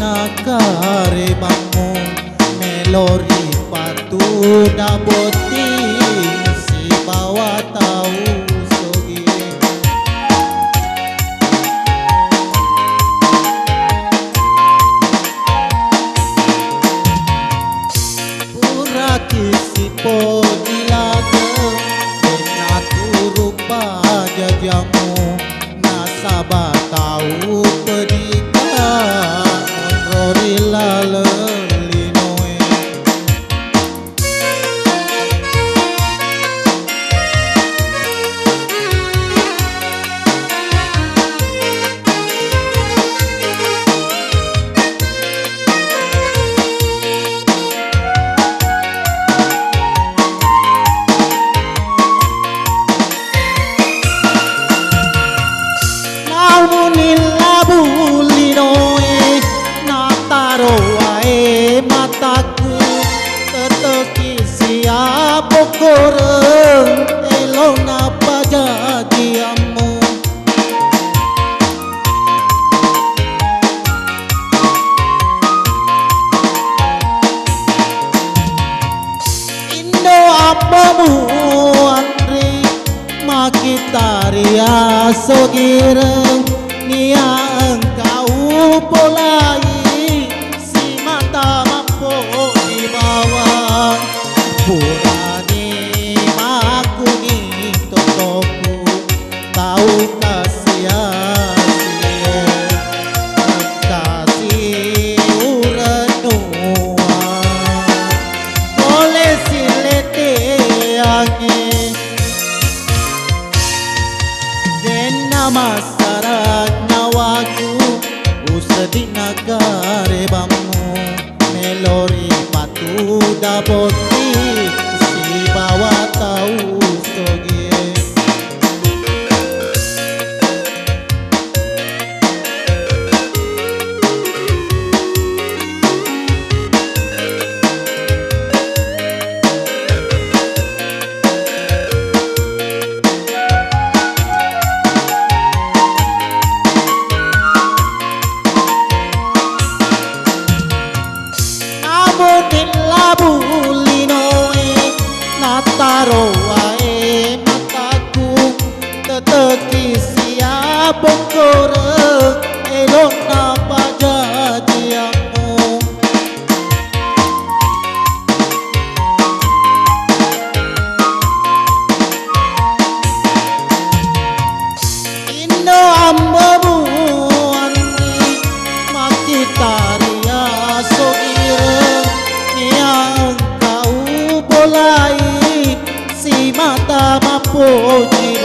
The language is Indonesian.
dinakare bango melori patu daboti si bawa tahu sogi pura kisipo dilade rupa jajamu nasabah tahu pedika monrorila lelinoe mataku teteki siap koreng elona pajadiamu Indo apamu Andri makitaria sogireng nia engkau polai di bawah purani makuni totoku tahu kasih kasih urenua boleh silete angin dena masyarakat nawaku usadi nagare bamu melori patu daboti si bawa tahu sogi nataro wae mataku teteki siap koreng elok napa jadiamu Indo ambamu Andri makitaria sogire yang kau bolai si mata mampu jiwa